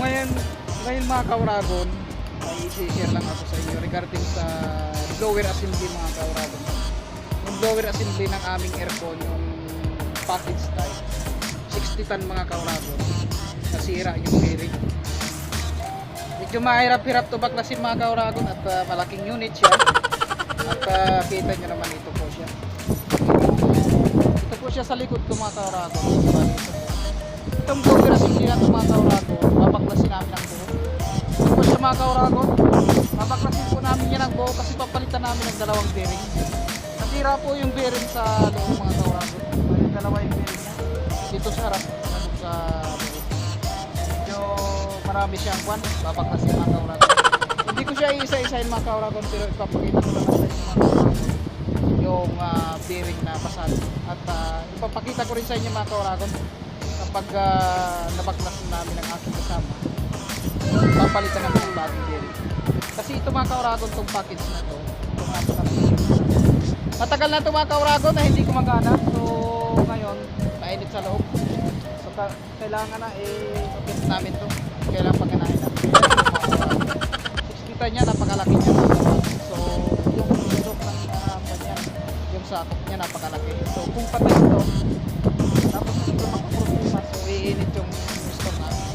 ngayon mga kauragon, ay i-share lang ako sa inyo regarding sa blower assembly mga kauragon. Yung blower assembly ng aming aircon, yung package type 60 ton mga kauragon, nasira yung bearing. Medyo mahirap-hirap to baklasin mga kauragon at malaking unit siya. At kita nyo naman ito po siya. Ito po siya sa likod ko mga kauragon. Itong blower assembly na ito mga kauragon, babaklasin namin ang buo. Ito po siya mga kauragon, babaklasin po namin yan ang buo kasi papalitan namin ng dalawang bearing. Nasira po yung bearing sa loob mga kauragon. Yung dalawa yung bearing niya dito sa harap, sa buo. Medyo marami siyang kwan, babaklasin mga kauragon. Hindi ko siya isa-isahin mga kauragon, pero ipapakita ko lang sa inyo mga kauragon yung bearing na pasado. At ipapakita ko rin sa inyo mga kauragon kapag nabaklas namin ang aking kasama, papalitan namin ang bagong bearing. Kasi ito mga kauragon, itong package na to, matagal na ito mga kauragon na hindi gumagana. So ngayon, mainit sa loob. So kailangan na i-update namin to. Kailangan pagkanahin natin. 60 niya, napakalaki niya. So yung sulok ng kanya, yung sakop niya napakalaki. So kung patay ito, tapos ito magpaproblema, so iinit yung piston namin.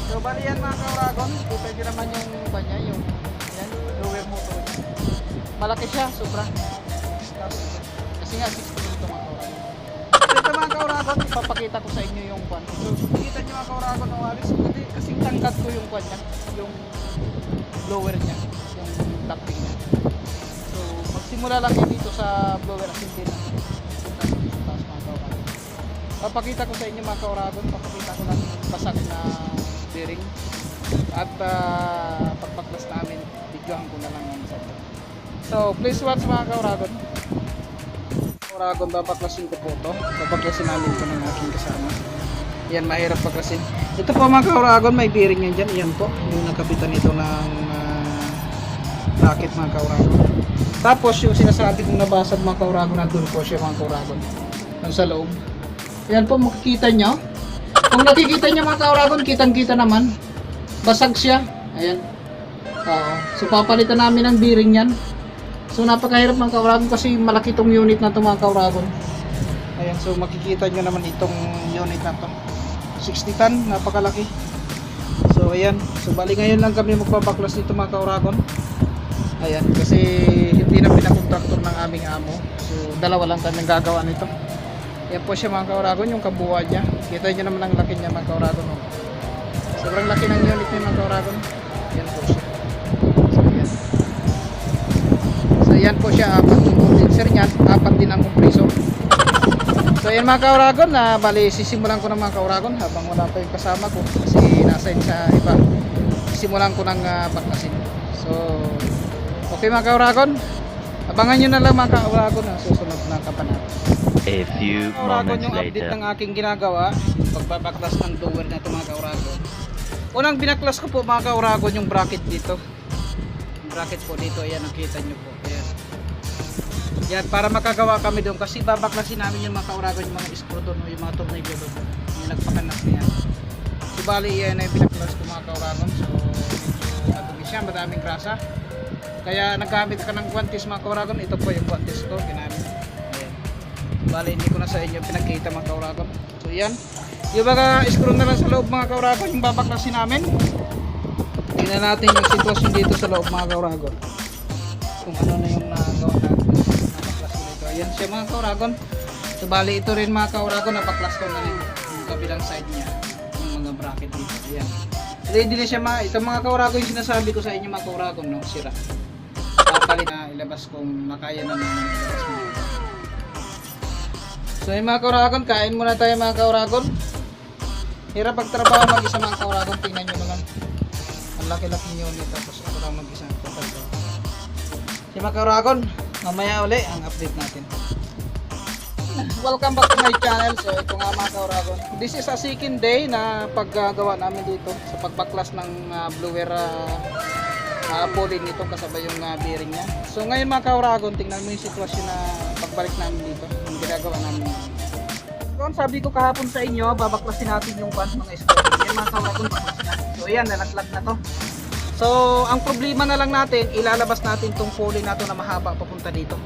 So bali yan mga kauragon, kita nyo naman yung kanya, yung yan, lower motor niya. Malaki siya, sobra. Kasi nga 60 ito mga kauragon. So ito mga kauragon, ipapakita ko sa inyo yung kwan. So kita nyo mga kauragon, kasi tangkat ko yung kwan niya, yung blower niya, yung tapping niya. So magsimula lang yan dito sa blower assembly na papakita ko sa inyo mga kauragon, papakita ko lang yung basag na bearing at pagpaklas namin, videohan ko na lang yan sa ito. So please watch mga kauragon. Kauragon, babaklasin ko po ito, babaklasin namin ito ng aking kasama. Yan, mahirap paklasin. Ito po mga kauragon, may bearing yan dyan. Yan po, yung nakapitan nito ng bracket mga kauragon. Tapos yung sinasabi kong nabasag mga kauragon, nandun po siya mga kauragon, nandun sa loob. Ayan po, makikita nyo. Kung nakikita nyo mga kauragon, kitang kita naman, basag siya. Ayan. So papalitan namin ng bearing yan. So napakahirap mga kauragon kasi malaki tong unit na to mga kauragon. Ayan, so makikita nyo naman itong unit na to, 60 ton, napakalaki. So ayan, so bali ngayon lang kami magpapaklas nito mga kauragon. Ayan, kasi hindi na pinakontraktor ng aming amo. So dalawa lang kami gagawa nito. Yan po siya mga kauragon, yung kabuuan niya. Kita nyo naman ang laki niya mga kauragon. Sobrang laki ng unit niya mga kauragon. Yan po siya. So yan po siya, apat yung condenser niyan, apat din ang compressor. So yan mga kauragon, bali sisimulan ko ng mga kauragon habang wala pa yung kasama ko kasi nasa sa iba. Sisimulan ko ng baklasin. So okay mga kauragon, abangan nyo na lang mga kauragon ang susunod na kapanat. A few moments yung update later. ng aking ginagawa, pagbabaklas ng blower na ito mga kauragon. Unang binaklas ko po mga kauragon yung bracket dito. Yung bracket po dito, ayan, nakita nyo po. Ayan. Yan, para makagawa kami doon kasi babaklasin namin yung mga kauragon, yung mga screw doon, yung mga tornilyo doon, yung nagpakanak niya. So bali yan ay binaklas ko mga kauragon. So madumi siya, madaming grasa. Kaya naggamit ka ng guantes mga kauragon. Ito po yung guantes ko, ginamit. Bali hindi ko na sa inyo pinakita mga kauragon. So yan, yung mga screw na lang sa loob mga kauragon, yung babaklasin namin. Tingnan natin yung sitwasyon dito sa loob mga kauragon, kung ano na yung nagawa natin. Nabaklasin dito, ayan siya mga kauragon. So bali ito rin mga kauragon, napaklas ko na rin yung kabilang side niya, yung mga bracket dito. Ayan, ready na siya ito mga kauragon, yung sinasabi ko sa inyo mga kauragon, no? Sira. Papalit na ilabas kung makaya na naman ilabas mo. So yung mga kauragon, kain muna tayo mga kauragon. Hirap pagtrabaho mag-isa mga kauragon, tingnan nyo naman. Ang laki-laki unit tapos ako lang mag-isa. So mga kauragon, mamaya uli ang update natin. Welcome back to my channel. So ito nga mga kauragon, this is a second day na paggagawa namin dito sa pagbaklas ng blower pulley nito kasabay yung bearing niya. So ngayon mga kauragon, tingnan mo yung sitwasyon na pagbalik namin dito, yung ginagawa namin. kauragon, sabi ko kahapon sa inyo, babaklasin natin yung pan mga screw. Yan mga kauragon, baklas na. So ayan, nalaglag na to. So ang problema na lang natin, ilalabas natin tong pulley na to na mahaba papunta dito.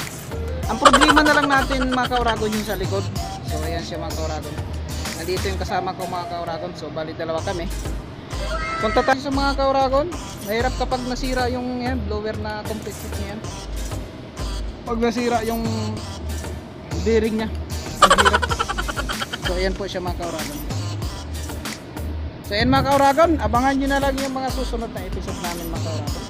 Ang problema na lang natin mga kauragon yung sa likod. So ayan siya mga kauragon. Nandito yung kasama ko mga kauragon. So bali dalawa kami. Punta tayo sa mga kauragon. Mahirap kapag nasira yung yan, blower na complete kit niya yan. Pag nasira yung bearing niya, ang hirap. So ayan po siya mga kauragon. So ayan mga kauragon, abangan nyo na lang yung mga susunod na episode namin mga kauragon.